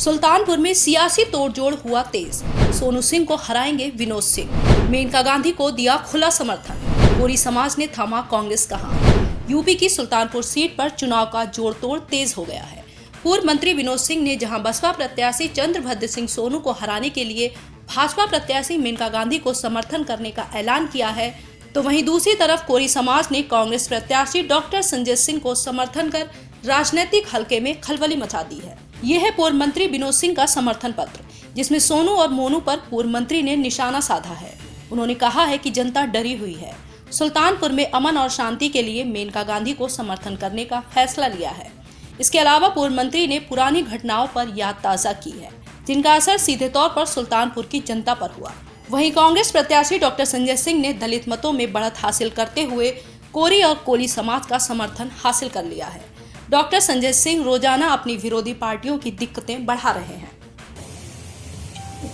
सुल्तानपुर में सियासी तोड़जोड़ हुआ तेज। सोनू सिंह को हराएंगे विनोद सिंह। मेनका गांधी को दिया खुला समर्थन। कोरी समाज ने थामा कांग्रेस का हाथ। यूपी की सुल्तानपुर सीट पर चुनाव का जोड़ तोड़ तेज हो गया है। पूर्व मंत्री विनोद सिंह ने जहां बसपा प्रत्याशी चंद्रभद्र सिंह सोनू को हराने के लिए भाजपा प्रत्याशी मेनका गांधी को समर्थन करने का ऐलान किया है, तो वहीं दूसरी तरफ कोरी समाज ने कांग्रेस प्रत्याशी डॉक्टर संजय सिंह को समर्थन कर राजनीतिक हलके में खलबली मचा दी है। यह है पूर्व मंत्री विनोद सिंह का समर्थन पत्र, जिसमें सोनू और मोनू पर पूर्व मंत्री ने निशाना साधा है। उन्होंने कहा है कि जनता डरी हुई है। सुल्तानपुर में अमन और शांति के लिए मेनका गांधी को समर्थन करने का फैसला लिया है। इसके अलावा पूर्व मंत्री ने पुरानी घटनाओं पर याद ताज़ा की है, जिनका असर सीधे तौर पर सुल्तानपुर की जनता पर हुआ। वहीं कांग्रेस प्रत्याशी डॉक्टर संजय सिंह ने दलित मतों में बढ़त हासिल करते हुए कोरी और कोली समाज का समर्थन हासिल कर लिया है। डॉक्टर संजय सिंह रोजाना अपनी विरोधी पार्टियों की दिक्कतें बढ़ा रहे हैं।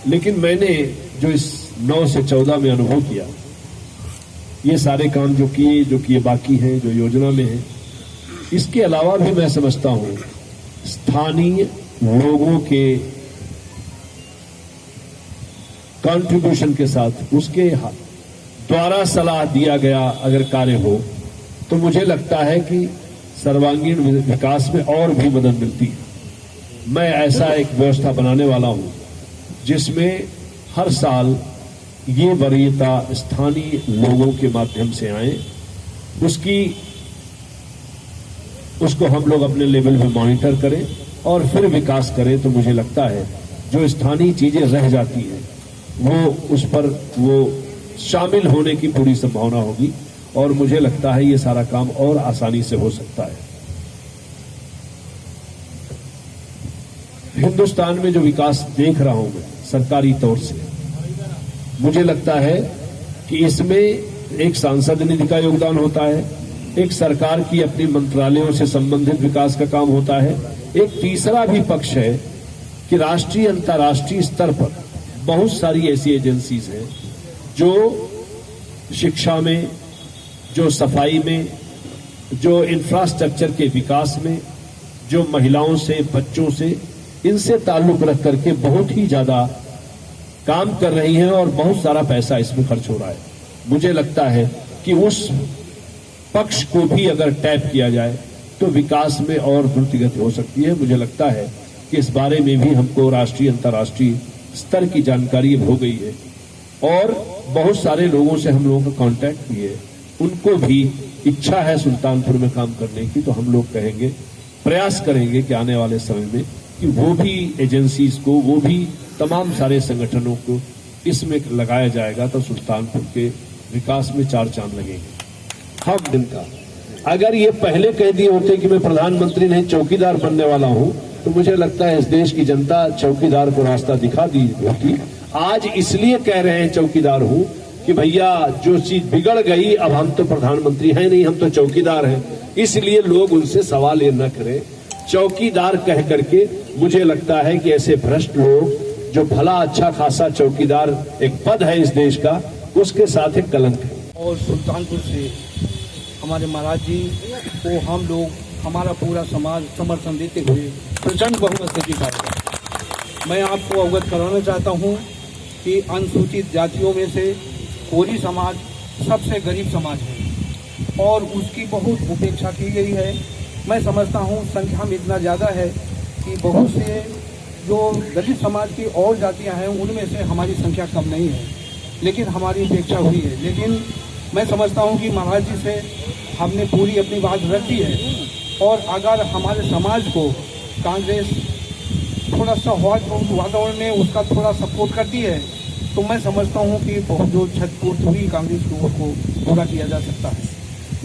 लेकिन मैंने जो इस 9 से 14 में अनुभव किया, ये सारे काम जो किए बाकी हैं, जो योजना में है, इसके अलावा भी मैं समझता हूं स्थानीय लोगों के कंट्रीब्यूशन के साथ उसके द्वारा सलाह दिया गया अगर कार्य हो तो मुझे लगता है कि सर्वांगीण विकास में और भी मदद मिलती है। मैं ऐसा एक व्यवस्था बनाने वाला हूं जिसमें हर साल ये वरीयता स्थानीय लोगों के माध्यम से आए, उसको हम लोग अपने लेवल पे मॉनिटर करें और फिर विकास करें। तो मुझे लगता है जो स्थानीय चीजें रह जाती हैं उस पर शामिल होने की पूरी संभावना होगी और मुझे लगता है ये सारा काम और आसानी से हो सकता है। हिंदुस्तान में जो विकास देख रहा हूं मैं सरकारी तौर से, मुझे लगता है कि इसमें एक सांसद निधि का योगदान होता है, एक सरकार की अपनी मंत्रालयों से संबंधित विकास का काम होता है, एक तीसरा भी पक्ष है कि राष्ट्रीय अंतर्राष्ट्रीय स्तर पर बहुत सारी ऐसी एजेंसीज हैं जो शिक्षा में, जो सफाई में, जो इंफ्रास्ट्रक्चर के विकास में, जो महिलाओं से, बच्चों से, इनसे ताल्लुक रख करके बहुत ही ज्यादा काम कर रही हैं और बहुत सारा पैसा इसमें खर्च हो रहा है। मुझे लगता है कि उस पक्ष को भी अगर टैप किया जाए तो विकास में और द्रुत गति हो सकती है। मुझे लगता है कि इस बारे में भी हमको राष्ट्रीय अंतर्राष्ट्रीय स्तर की जानकारी हो गई है और बहुत सारे लोगों से हम लोगों का कांटेक्ट भी है। उनको भी इच्छा है सुल्तानपुर में काम करने की, तो हम लोग कहेंगे, प्रयास करेंगे कि आने वाले समय में कि वो भी एजेंसीज को, वो भी तमाम सारे संगठनों को इसमें लगाया जाएगा तो सुल्तानपुर के विकास में 4 चांद लगेंगे। हम दिन का अगर ये पहले कह दिए होते कि मैं प्रधानमंत्री नहीं चौकीदार बनने वाला हूं तो मुझे लगता है इस देश की जनता चौकीदार को रास्ता दिखा दी होती। आज इसलिए कह रहे हैं चौकीदार हूं कि भैया जो चीज बिगड़ गई, अब हम तो प्रधानमंत्री हैं नहीं, हम तो चौकीदार हैं, इसलिए लोग उनसे सवाल ये न करें। चौकीदार कह करके मुझे लगता है कि ऐसे भ्रष्ट लोग जो भला अच्छा खासा चौकीदार एक पद है इस देश का, उसके साथ एक कलंक है। और सुल्तानपुर से हमारे महाराज जी को हम लोग, हमारा पूरा समाज समर्थन देते हुए प्रचंड बहुमत से जिताएगा। मैं आपको अवगत कराना चाहता हूं कि अनुसूचित जातियों में से कोरी समाज सबसे गरीब समाज है और उसकी बहुत उपेक्षा की गई है। मैं समझता हूं संख्या में इतना ज़्यादा है कि बहुत से जो दलित समाज की और जातियां हैं उनमें से हमारी संख्या कम नहीं है, लेकिन हमारी उपेक्षा हुई है। लेकिन मैं समझता हूं कि महाराज जी से हमने पूरी अपनी बात रख दी है और अगर हमारे समाज को कांग्रेस थोड़ा सा वातावरण में उसका थोड़ा सपोर्ट करती है तो मैं समझता हूं कि बहुत जो क्षतिपूर्ति हुई कांग्रेस की ओर को पूरा किया जा सकता है।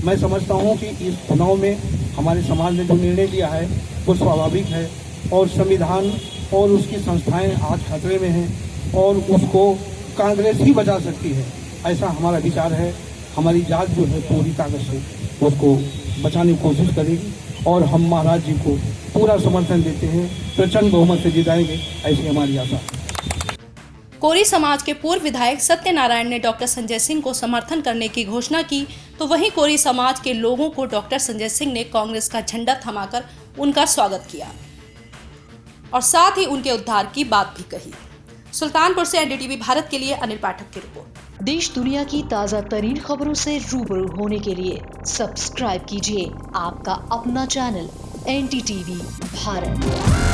मैं समझता हूं कि इस चुनाव में हमारे समाज ने जो निर्णय लिया है वो स्वाभाविक है और संविधान और उसकी संस्थाएं आज खतरे में हैं और उसको कांग्रेस ही बचा सकती है, ऐसा हमारा विचार है। हमारी जात जो है पूरी ताकत से उसको बचाने की कोशिश करेगी और हम महाराज जी को पूरा समर्थन देते हैं, प्रचंड बहुमत से जिताएंगे, ऐसी हमारी आशा है। कोरी समाज के पूर्व विधायक सत्यनारायण ने डॉक्टर संजय सिंह को समर्थन करने की घोषणा की, तो वहीं कोरी समाज के लोगों को डॉक्टर संजय सिंह ने कांग्रेस का झंडा थमाकर उनका स्वागत किया। और साथ ही उनके उद्धार की बात भी कही। सुल्तानपुर से एनडीटीवी भारत के लिए अनिल पाठक की रिपोर्ट। देश दुनिया की ताज़ा तरीन खबरों से रूबरू होने के लिए सब्सक्राइब कीजिए आपका अपना चैनल एनडीटीवी भारत।